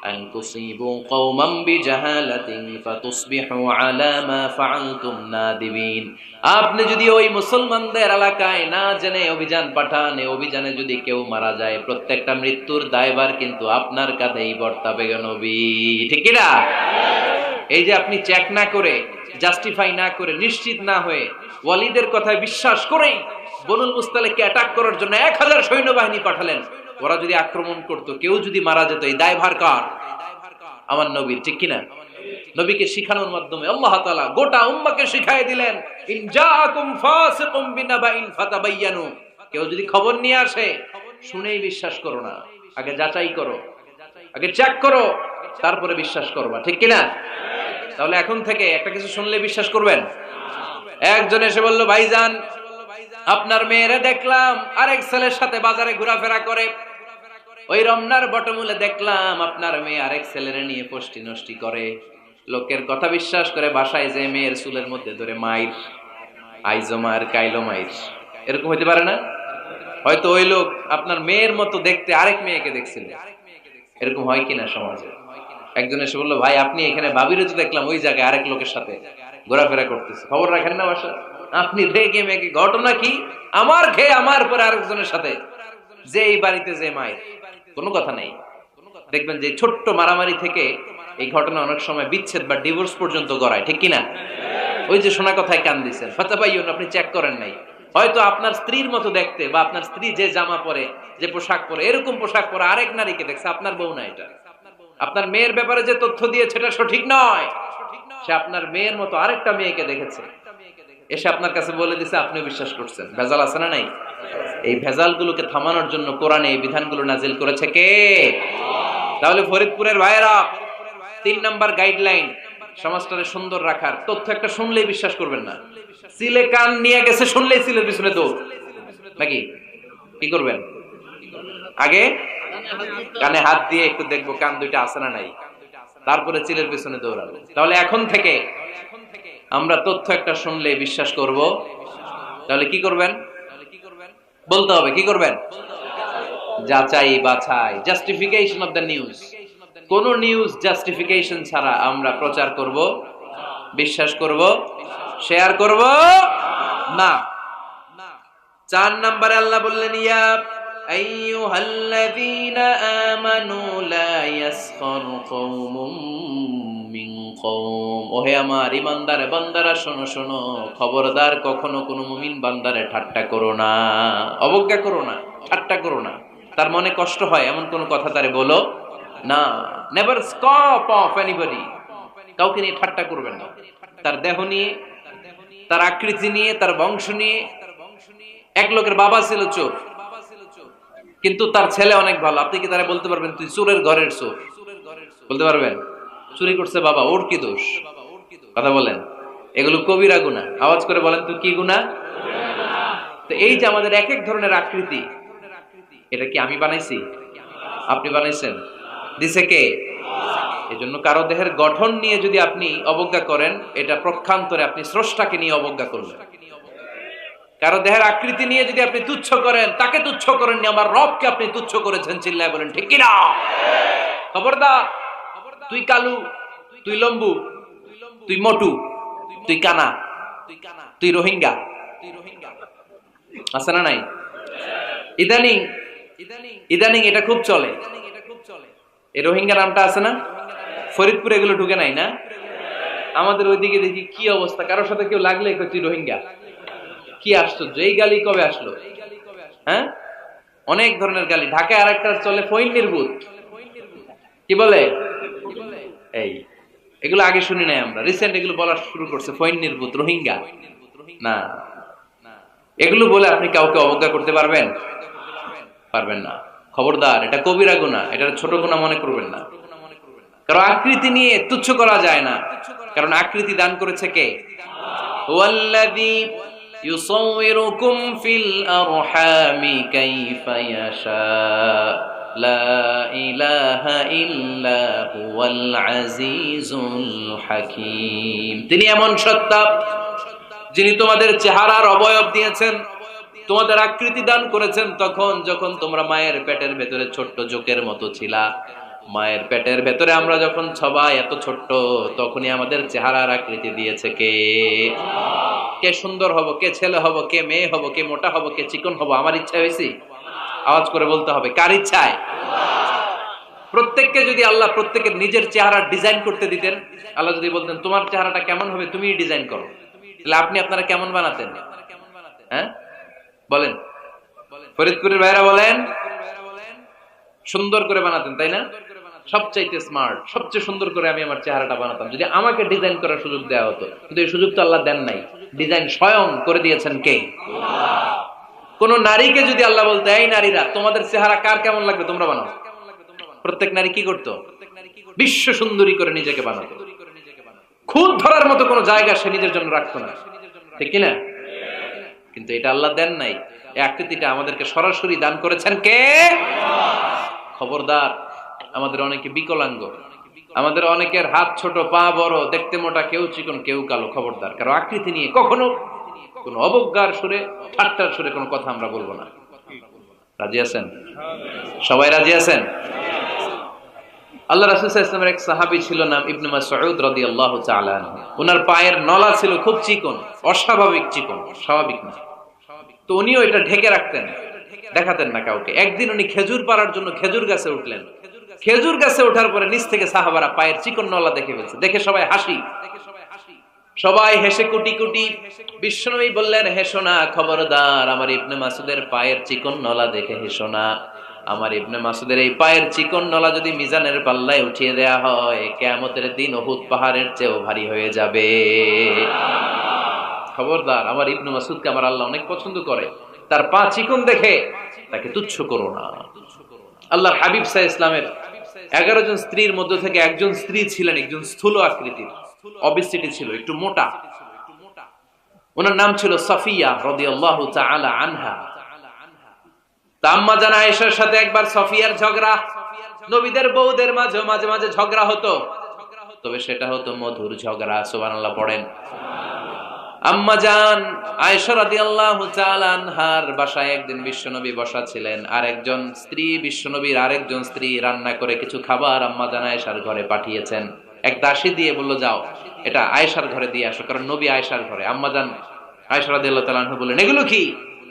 আন তুসিবু কওমান বিজাহালাতিন ফাতুসবিহু আলা মা ফাআলতুম নাদিবিন, আপনি যদি ওই মুসলমানদের এলাকায় না জেনে অভিযান পাঠান, এই অভিযানে যদি কেউ মারা যায়, প্রত্যেকটা মৃত্যুর দায়ভার কিন্তু আপনার কাঁধেই বর্তাবে গো নবী। ঠিক কি না? এই যে আপনি চেক না করে, জাস্টিফাই না করে, নিশ্চিত না হয়ে ওয়ালিদের কথায় বিশ্বাস করেই বনুল মুস্তালিককে অ্যাটাক করার জন্য 1000 সৈন্যবাহিনী পাঠালেন। ওরা যদি আক্রমণ করত, কেউ যদি মারা যেত, এই দায়ভার কার? আমার নবীর। ঠিক কিনা? নবীকে শিখানোর মাধ্যমে আল্লাহ তাআলা গোটা উম্মাহকে শিখাই দিলেন, ইন জাআকুম ফাসিকুম বিনাবাইন ফাতাবায়ানু, কেউ যদি খবর নিয়ে আসে শুনেই বিশ্বাস করো না, আগে যাচাই করো, আগে চেক করো, তারপরে বিশ্বাস করবা। ঠিক কিনা? তাহলে এখন থেকে একটা কিছু শুনলে বিশ্বাস করবেন? একজন এসে বলল, ভাইজান আপনার মেয়েরে দেখলাম আরেক ছেলের সাথে বাজারে ঘোরাফেরা করে, ওই রমনার বটমূলে দেখলাম আপনার মেয়ে আরেক ছেলেরে নিয়ে পষ্টি নষ্টি করে, লোকের কথা বিশ্বাস করে বাসায় যে মেয়ের চুলের মধ্যে ধরে মাইর, আইজো মার কাইলো মাইর। এরকম হইতে পারে না? হয়তো ওই লোক আপনার মেয়ের মতো দেখতে আরেক মেয়েকে দেখছিল। এরকম হয় কিনা সমাজে? একজন এসে বললো, ভাই আপনি এখানে ভাবিরও তো দেখলাম ওই জায়গায় আরেক লোকের সাথে ঘোরাফেরা করতেছে, খবর রাখেন না বাসা? আপনি রেগে মেগে, ঘটনা কি? আমার খেয়ে আমার পরে আরেকজনের সাথে, যে এই বাড়িতে যে মায়ের, কোনো কথা নেই। দেখবেন যে ছোট্ট মারামারি থেকে এই ঘটনা অনেক সময় বিচ্ছেদ বা ডিভোর্স পর্যন্ত গড়ায়। ঠিক কিনা? ওই যে শোনা কথায় কান দিচ্ছেন, ফাতাবাইয়ুন, আপনি চেক করেন নাই। হয়তো আপনার স্ত্রীর মতো দেখতে, বা আপনার স্ত্রী যে জামা পরে, যে পোশাক পরে, এরকম পোশাক পরে আরেক নারীকে দেখছে, আপনার বউ না এটা। আপনার মেয়ের ব্যাপারে যে তথ্য দিয়েছে এটা সঠিক নয়, সে আপনার মেয়ের মতো আরেকটা মেয়েকে দেখেছে, এসে আপনার কাছে বলে দিছে, আপনি বিশ্বাস করছেন। ভেজাল আছে না নাই? এই ভেজালগুলোকে থামানোর জন্য কোরআনে এই বিধানগুলো নাজিল করেছে কে? তাহলে ফরিদপুরের ভাইয়েরা 3 নাম্বার গাইডলাইন, সমাজটাকে সুন্দর রাখার তথ্য একটা শুনলেই বিশ্বাস করবেন না। সিলে কান নিয়ে গেছে শুনলেই সিলের পিছনে দৌড়, নাকি? কি করবেন? আগে কানে হাত দিয়ে একটু দেখবো কান দুইটা আছে না নাই, তারপরে চিলের পিছনে দৌড়াবো। তাহলে এখন থেকে আমরা তথ্য একটা শুনলে বিশ্বাস করব। তাহলে কি করবেন? বলতে হবে কি করবেন? যাচাই বাছাই, জাস্টিফিকেশন অফ দ্য নিউজ। কোন নিউজ জাস্টিফিকেশন ছাড়া আমরা প্রচার করব, বিশ্বাস করব, শেয়ার করব না। 4 নম্বরে আল্লাহ বললেন, ইয়া আইয়ুহাল্লাযীনা আমানু লা ইয়াসখার কওমুম মিন কওম, ওহে আমার ঈমানদার বান্দারা শোনো শোনো, খবরদার কখনো কোনো মুমিন বান্দারে ঠাট্টা করো না, অবজ্ঞা করো না, ঠাট্টা করো না। তার মনে কষ্ট হয় এমন কোন কথা তারে বলো না। নেভার স্কপ অফ এনিবডি, কাউকে নিয়ে ঠাট্টা করবেন না। তার দেহ নিয়ে, তার আকৃতি নিয়ে, তার বংশ নিয়ে। এক লোকের বাবা ছিল চোর, কিন্তু তার ছেলে অনেক ভালো। আপনি কি তারা বলতে পারবেন তুই চোরের ঘরের চোর? বলতে পারবেন? চুরি করছে বাবা, ওর কি দোষ? কথা বলেন। এগুলো কবিরা গুনাহ। আওয়াজ করে বলেন তো কি গুনাহ? তো এই যে আমাদের এক এক ধরনের আকৃতি, এটা কি আমি বানাইছি? আপনি বানাইছেন? দিছে কে? এজন্য কারো দেহের গঠন নিয়ে যদি আপনি অবজ্ঞা করেন, এটা প্রক্ষান্তরে আপনি স্রষ্টাকে নিয়ে অবজ্ঞা করলেন। কারো দেহের আকৃতি নিয়ে যদি আপনি তুচ্ছ করেন, তাকে তুচ্ছ করেননি, আমার রবকে আপনি তুচ্ছ করেছেন। চিল্লায় বলেন ঠিক কিনা? খবরদার, তুই কালু, তুই লম্বু, তুই মোটু, তুই কানা, তুই রোহিঙ্গা, আছে না নাই? ইদানিং ইদানিং এটা খুব চলে। এই রোহিঙ্গা নামটা আছে না, ফরিদপুর এগুলো ঢুকে নাই না? আমাদের ওইদিকে দেখি কি অবস্থা, কারোর সাথে কেউ লাগলে তুই রোহিঙ্গা। কি আশ্চর্য, এই গালি কবে আসলো? হ্যাঁ, অনেক ধরনের গালি। ঢাকায় আরেকটা চলে ফইন নির্বুত, কি বলে এই, এগুলো আগে শুনি নাই আমরা, রিসেন্ট এগুলো বলা শুরু করছে। ফইন নির্বুত, রোহিঙ্গা না, এগুলো বলে আপনি কাউকে অবজ্ঞা করতে পারবেন? পারবেন না। খবরদার, এটা কবিরা গুনাহ, এটা ছোট গুনাহ মনে করবেন না। কারণ আকৃতি নিয়ে তুচ্ছ করা যায় না, কারণ আকৃতি দান করেছে কে? ওয়াল্লাযী ইউসাউবিরুকুম ফিল আরহামি কাইফা ইয়াশা লা ইলাহা ইল্লা হুয়াল আজিজুল হাকীম। তিনি এমন সত্তা যিনি তোমাদের চেহারার অবয়ব দিয়েছেন, তোমাদের আকৃতি দান করেছেন তখন যখন তোমরা মায়ের পেটের ভেতরে ছোট্ট জোকের মতো ছিলা। মায়ের পেটের ভেতরে আমরা যখন সবাই এত ছোট্ট, তখনই আমাদের চেহারার আকৃতি দিয়েছে কে? কে সুন্দর হব, কে ছেলে হব, কে মেয়ে হব, কে মোটা হব, কে চিকন হব আমার ইচ্ছা হয়েছে? আওয়াজ করে বলতে হবে, কার ইচ্ছায়? প্রত্যেককে যদি আল্লাহ প্রত্যেকের নিজের চেহারা ডিজাইন করতে দিতেন, আল্লাহ যদি বলতেন তোমার চেহারাটা কেমন হবে তুমি ডিজাইন করো, তাহলে আপনি আপনারা কেমন বানাতেন? হ্যাঁ বলেন, ফরিদপুরের ভাইরা বলেন, সুন্দর করে বানাতেন তাই না? সবচাইতে স্মার্ট, সবচেয়ে সুন্দর করে আমি আমার চেহারাটা বানাতাম যদি আমাকে ডিজাইন করার সুযোগ দেওয়া হতো। কিন্তু এই সুযোগ তো আল্লাহ দেন নাই। ডিজাইন স্বয়ং করে দিয়েছেন কে? কোন নারীকে যদি আল্লাহ বলতে, এই নারীরা তোমাদের চেহারা কার কেমন লাগবে তোমরা বানাও, প্রত্যেক নারী কি করতো? বিশ্ব সুন্দরী করে নিজেকে বানাতো। খুদ ধরার মতো কোনো জায়গা সে নিজের জন্য রাখতো না, ঠিক কিনা? কিন্তু এটা আল্লাহ দেন নাই। এই আকৃতিটা আমাদেরকে সরাসরি দান করেছেন কে? খবরদার, আমাদের অনেকে বিকলাঙ্গ, আমাদের অনেকের হাত ছোট, পা বড়, দেখতে মোটা, কেউ চিকন, কেউ কালো। খবরদার, কারো আকৃতি নিয়ে কখনো কোনো অবজ্ঞার সুরে, ঠাট্টার সুরে কোনো কথা আমরা বলবো না। রাজি আছেন? সবাই রাজি আছেন? আল্লাহ রাসূল সাল্লাল্লাহু আলাইহি ওয়াসাল্লামের এক সাহাবী ছিল, নাম ইবনে মাসউদ রাদিয়াল্লাহু তাআলা আনহু। ওনার পায়ের নলা ছিল খুব চিকন, অস্বাভাবিক চিকন, স্বাভাবিক না। তো উনিও এটা ঢেকে রাখতেন, দেখাতেন না কাউকে। একদিন উনি খেজুর পাড়ার জন্য খেজুর গাছে উঠলেন। খেজুর গাছে ওঠার পরে নিচ থেকে সাহাবারা পায়ের চিকন নলা দেখে ফেলছে। দেখে সবাই হাসি, সবাই হেসে কুটি কুটি। বিশ্বনবী বললেন, হেসো না, খবরদার, আমার ইবনে মাসউদের পায়ের চিকন নলা দেখে হেসো না। আমার ইবনে মাসউদের এই পায়ের চিকন নলা যদি মিজানের পাল্লায় উঠিয়ে দেয়া হয়, কিয়ামতের দিন উহুদ পাহাড়ের চেয়েও ভারী হয়ে যাবে। খবরদার, আমার ইবনে মাসউদকে আমার আল্লাহ অনেক পছন্দ করে, তার পা চিকন দেখে তাকে তুচ্ছ করো না। আল্লাহর হাবিব সাল্লাল্লাহু আলাইহি ওয়াসাল্লামের 11 জন স্ত্রীর মধ্যে থেকে একজন স্ত্রী ছিলেন একজন স্থূল আকৃতির, অবেসিটি ছিল, একটু মোটা। ওনার নাম ছিল সাফিয়া রাদিয়াল্লাহু তাআলা আনহা। আম্মা জান আয়েশার সাথে একবার সাফিয়ার ঝগড়া। নবীদের বউদের মাঝে মাঝে মাঝে ঝগড়া হতো, তবে সেটা হতো মধুর ঝগড়া। সুবহানাল্লাহ পড়েন। আম্মা জান আয়েশা রাদিয়াল্লাহু তাআলা আনহার বাসায় একদিন বিশ্বনবী বসা ছিলেন, আর একজন স্ত্রী, বিশ্বনবীর আরেকজন স্ত্রী রান্না করে কিছু খাবার আম্মা জান আয়েশার ঘরে পাঠিয়েছেন। এক দাসী দিয়ে বলল, যাও এটা আয়েশার ঘরে দিয়ে আসো, কারণ নবী আয়েশার ঘরে। আম্মা জান আয়েশা রাদিয়াল্লাহু তাআলা আনহা বললেন, এগুলো কি?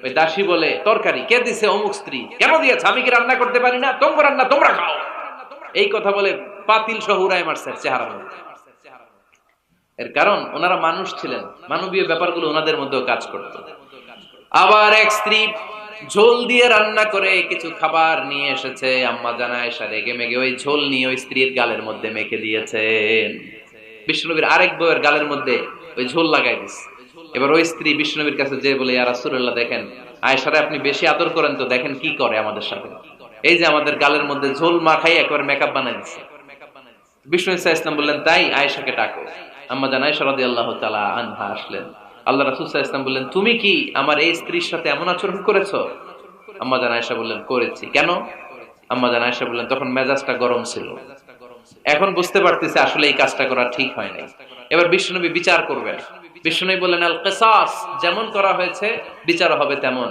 ওই দাসী বলে, তরকারি। কে দিছে? অমুক স্ত্রী। কেন দিয়েছে? আমি কি রান্না করতে পারি না? তোমরা রান্না তোমরা খাও। এই কথা বলে পাতিল সহ উড়ায় মারছে চেহারা। এর কারণ ওনারা মানুষ ছিলেন, মানবীয় ব্যাপারগুলো ওনাদের মধ্যেও কাজ করত। আবার এক স্ত্রী ঝোল দিয়ে রান্না করে কিছু খাবার নিয়ে এসেছে। আম্মা জান আয়েশা রেগে মেগে ওই ঝোল নিয়ে ওই স্ত্রীর গালের মধ্যে মেখে দিয়েছেন। বিশ্বনবীর আরেক বউয়ের গালের মধ্যে ওই ঝোল লাগাই দিছে। এবার ওই স্ত্রী বিশ্বনবীর কাছে যে বলে, ইয়া রাসূলুল্লাহ, দেখেন আয়েশারে আপনি বেশি আদর করেন তো, দেখেন কি করে আমাদের সাথে। এই যে আমাদের গালের মধ্যে ঝোল মাখাই একবার মেকআপ বানাই দিচ্ছে। বিশ্বনবী সাল্লাল্লাহু আলাইহি ওয়াসাল্লাম বললেন, তাই? আয়েশাকে ডাকো। আম্মা জান আয়েশা রাদিয়াল্লাহু তাআলা আনহা আসলেন। আল্লাহ রাসূল সাল্লাল্লাহু আলাইহি ওয়াসাল্লাম বললেন, তুমি কি আমার এই স্ত্রীর সাথে এমন আচরণ করেছো? আম্মা জান আয়েশা বললেন, করেছি। কেন? আম্মা জান আয়েশা বললেন, তখন মেজাজটা গরম ছিল, এখন বুঝতে পারতেছি আসলে এই কাজটা করা ঠিক হয় নাই। এবার বিশ্বনবী বিচার করবেন। বিশ্বনবী বললেন, আল কিসাস, যেমন করা হয়েছে বিচার হবে তেমন।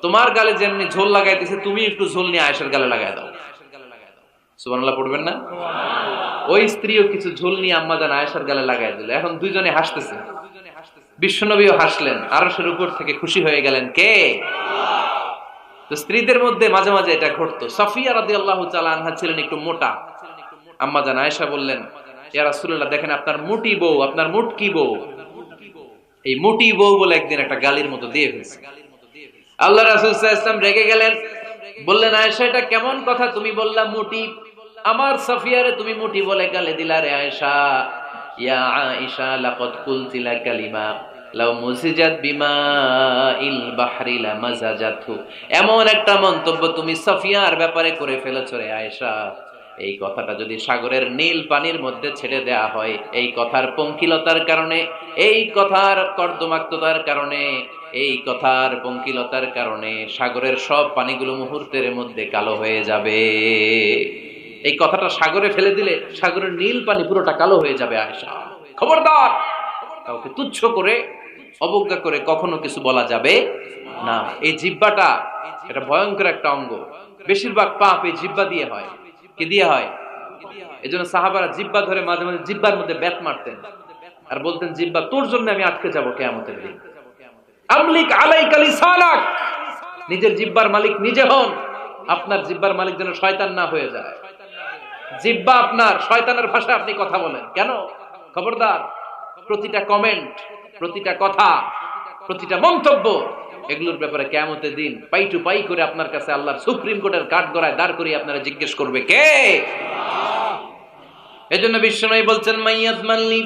তোমার গালে যেমনি ঝোল লাগাই দিয়েছে, তুমি একটু ঝোল নিয়ে আয়েশার গালে লাগাই দাও। সুবহানাল্লাহ পড়বেন না? ওই স্ত্রীও কিছু ঝোল নিয়ে আম্মাজান আয়েশার গালে লাগাই দিল। এখন দুইজনে হাসতেছে, বিশ্বনবীও হাসলেন, আরশের উপর থেকে খুশি হয়ে গেলেন কে? তো স্ত্রীদের মধ্যে মাঝে মাঝে এটা ঘটতো। সাফিয়া রাদিয়াল্লাহু তাআলা আনহা ছিলেন একটু মোটা। আম্মাজান আয়েশা বললেন, ইয়া রাসূলুল্লাহ, দেখেন আপনার মোটি বউ, আপনার মুটকি বউ, এই মোটি বউ বলে একদিন একটা গালির মতো দিয়ে ফেলছে। আল্লাহ রাসূল সাল্লাল্লাহু আলাইহি ওয়াসাল্লাম রেগে গেলেন, বললেন, আয়েশা এটা কেমন কথা তুমি বললা মোটি? আমার সাফিয়ারে তুমি মোটি বলে গালি দিলা রে আয়েশা। ইয়া আয়েশা লাকাদ কুলতি লা কালিমা লাউ মুসিজাত বিমাইল বাহরি লামাজাজাতহু। এমন একটা মন্তব্য তুমি সাফিয়ার ব্যাপারে করে ফেলেছো রে আয়েশা, এই কথাটা যদি সাগরের নীল পানির মধ্যে ছেড়ে দেয়া হয়, এই কথার পঙ্কিলতার কারণে, এই কথার কর্দমাক্ততার কারণে, এই কথার পঙ্কিলতার কারণে সাগরের সব পানিগুলো মুহূর্তের মধ্যে কালো হয়ে যাবে। এই কথাটা সাগরে ফেলে দিলে সাগরের নীল পানি পুরোটা কালো হয়ে যাবে। আয়েশা, খবরদার, কাউকে তুচ্ছ করে অবজ্ঞা করে কখনো কিছু বলা যাবে না। এই জিহ্বাটা এটা ভয়ঙ্কর একটা অঙ্গ। বেশিরভাগ পাপ এই জিহ্বা দিয়ে হয়। কি দিয়ে হয়? এজন্য সাহাবারা জিহ্বা ধরে মাঝে মাঝে জিহ্বার মধ্যে ব্যাট মারতেন আর বলতেন, জিহ্বা তোর জন্য আমি আটকে যাব কিয়ামতের দিন। আমলিক আলাইকা লিসানাক, নিজের জিহ্বার মালিক নিজে হন। আপনার জিহ্বার মালিক যেন শয়তান না হয়ে যায়। জিহ্বা আপনার, শয়তানের ভাষায় আপনি কথা বলেন কেন? খবরদার, প্রতিটা কমেন্ট, প্রতিটা কথা, প্রতিটা মন্তব্য, এগুলোর ব্যাপারে কিয়ামতের দিন পাই টু পাই করে আপনার কাছে আল্লাহর সুপ্রিম কোর্টের কাঠগড়ায় দাঁড় করিয়ে আপনারা জিজ্ঞেস করবে কে? এজন্য বিশ্বনবী বলছেন, মাইয়াদমানলি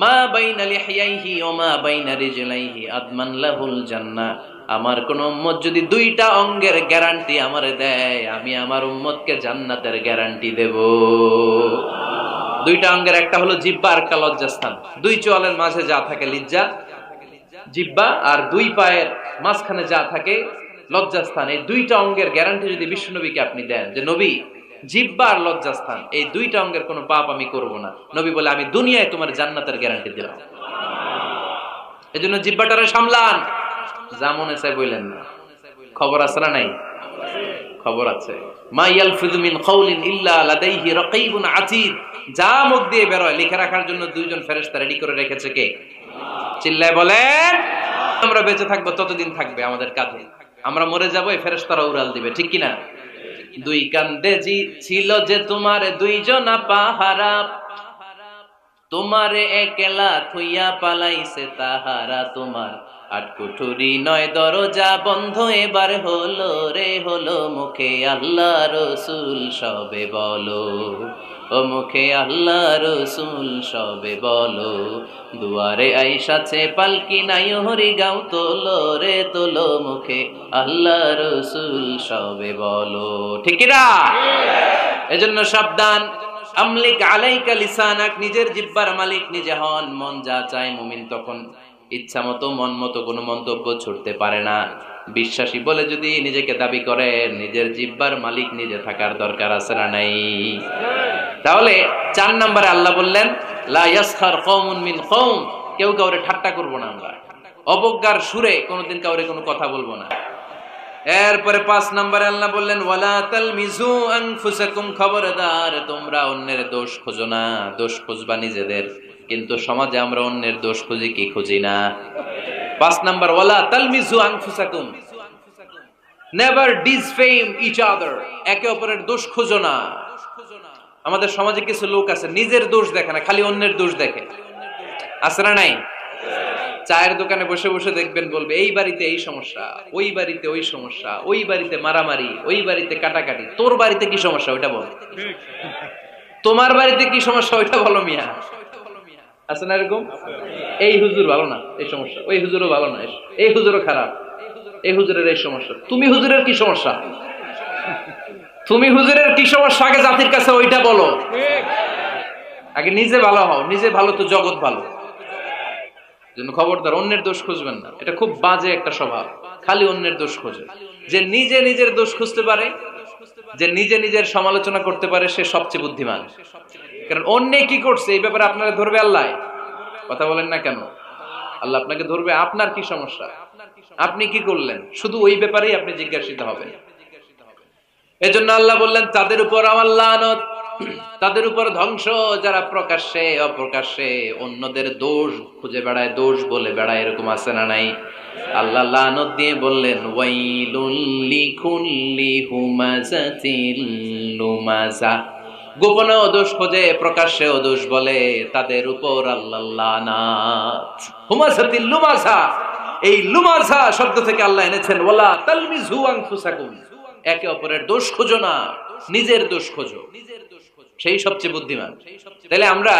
মা বাইনা লিহইয়াইহি ওয়া মা বাইনা রিজলাইহি আদমান লাহুল জান্নাহ। আমার কোন উম্মত যদি দুইটা অঙ্গের গ্যারান্টি আমারে দেয়, আমি আমার উম্মতকে জান্নাতের গ্যারান্টি দেব। দুইটা অঙ্গের, একটা হলো জিহ্বা আর একটা লজ্জাস্থান। দুই চোয়ালের মাঝে যা থাকে লিজ্জা, জিহ্বা, আর দুই পায়ের মাঝখানে যা থাকে লজ্জাস্থান। এই দুইটা অঙ্গের গ্যারান্টি যদি বিশ্বনবীকে আপনি দেন যে নবী, জিহ্বা আর লজ্জাস্থান এই দুইটা অঙ্গের কোনো পাপ আমি করব না, নবী বলে আমি দুনিয়ায় তোমার জান্নাতের গ্যারান্টি দিলাম। এজন্য জিহ্বাটারে সামলান, যা মনে চায় বললেন না। খবর আছে না নাই? খবর আছে। মা ইয়ালফিযু মিন কাওলিন ইল্লা লাদাইহি রাকীবুন আতীদ। যা মুখ দিয়ে বের হয় লিখে রাখার জন্য দুইজন ফেরেশতা রেডি করে রেখেছে কে? চিল্লায় বলেন। আমরা বেঁচে থাকবো ততদিন থাকবে আমাদের কাঁধে, আমরা মরে যাবো এই ফেরেশতারা উড়াল দিবে, ঠিক কি না? দুই কান্দে জি ছিল যে তোমার দুইজনা পাহারা, তোমারে একলা থুইয়া পালাইছে তাহারা। তোমার আটকুঠুরি নয় দরজা বন্ধ এবার হলো রে হলো, মুখে আল্লাহ রসুল সবে বলো, ও মুখে আল্লাহ রসুল সবে বলো। দুয়ারে আইসাছে পালকি নাই হরি গাও তোলো রে তোলো, মুখে আল্লাহ রসুল সবে বলো, ঠিক না? এজন্য সাবধান। আমলিক আলাইকা লিসানাক, নিজের জিহ্বার মালিক নিজে হন। মন যা চায় মুমিন তখন ইচ্ছা মতো মন মতো কোনো মন্তব্য ছুটতে পারে না। বিশ্বাসী বলে যদি নিজেকে দাবি করে, নিজের জিহ্বার মালিক নিজে থাকার দরকার আছে না নাই? তাহলে 4 নম্বরে আল্লাহ বললেন, লা ইয়াসখার কওমুন মিন কওম, কেউ কাউরে ঠাট্টা করব না আমরা, অবজ্ঞার সুরে কোনোদিন কাউরে কোনো কথা বলবো না। এরপরে 5 নম্বরে আল্লাহ বললেন, ওয়ালা তালমিজু আনফুসাকুম, খবরদার তোমরা অন্যের দোষ খোঁজো না। দোষ খুঁজবা নিজেদের, কিন্তু সমাজে আমরা অন্যের দোষ খুঁজি কি খুঁজি না? 5 নাম্বার, ওয়ালা তালমিজু আনফুসাকুম, নেভার ডিসফেম ইচ আদার, একে অপরের দোষ খোঁজো না। আমাদের সমাজে কিছু লোক আছে নিজের দোষ দেখে না, খালি অন্যের দোষ দেখে, আছে না নাই? চায়ের দোকানে বসে বসে দেখবেন বলবে, এই বাড়িতে এই সমস্যা, ওই বাড়িতে ওই সমস্যা, ওই বাড়িতে মারামারি, ওই বাড়িতে কাটাকাটি, তোর বাড়িতে কি সমস্যা ওইটা বল, তোমার বাড়িতে কি সমস্যা ওইটা বলো মিয়া। আছে না এরকম? এই হুজুর ভালো না, এই সমস্যা, ওই হুজুরও ভালো না, এই হুজুরও খারাপ, এই হুজুরের এই সমস্যা। তুমি হুজুরের কি সমস্যা? তুমি হুজুরের কি সমস্যা আগে জাতির কাছে ওইটা বলো। আগে নিজে ভালো হও, নিজে ভালো তো জগৎ ভালো। জন্য খবরদার অন্যের দোষ খুঁজবেন না, এটা খুব বাজে একটা স্বভাব, খালি অন্যের দোষ খোঁজে। যে নিজে নিজের দোষ খুঁজতে পারে, যে নিজে নিজের সমালোচনা করতে পারে, সে সবচেয়ে বুদ্ধিমান। কারণ অন্য কি করছে এই ব্যাপারে আপনারা ধরবে আল্লাহ। কথা বলেন না কেন? আল্লাহ আপনাকে ধরবে, আপনার কি সমস্যা, আপনি কি করলেন, শুধু ওই ব্যাপারেই আপনি জিজ্ঞাসিত হবেন। এজন্য আল্লাহ বললেন, তাদের উপর আমার লানত, তাদের উপর ধ্বংস যারা প্রকাশ্যে অপ্রকাশ্যে অন্যদের দোষ খুঁজে বেড়ায়, দোষ বলে বেড়ায়, এরকম আছে না নাই? আল্লাহ লানত দিয়ে বললেন ওয়াইলুল লিকুল্লি হুমাযাতিল লুমাযা। গোপনেও দোষ খোঁজে, প্রকাশ্যেও দোষ বলে, তাদের উপর আল্লাহ লানাত। হুমাযাতিল লুমাযা, এই লুমাযা শব্দ থেকে আল্লাহ এনেছেন ওয়ালা তালমিযু আনফুসাকুম, একে অপরের দোষ খোঁজো না, নিজের দোষ খোঁজো, সেই সবচেয়ে বুদ্ধিমান। তাহলে আমরা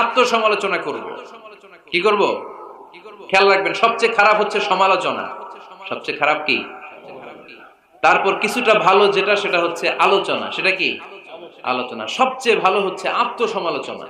আত্মসমালোচনা করব। কি করব? খেয়াল রাখবেন, সবচেয়ে খারাপ হচ্ছে সমালোচনা। সবচেয়ে খারাপ কি? তারপর কিছুটা ভালো যেটা, সেটা হচ্ছে আলোচনা। সেটা কি? আলোচনা। সবচেয়ে ভালো হচ্ছে আত্মসমালোচনা।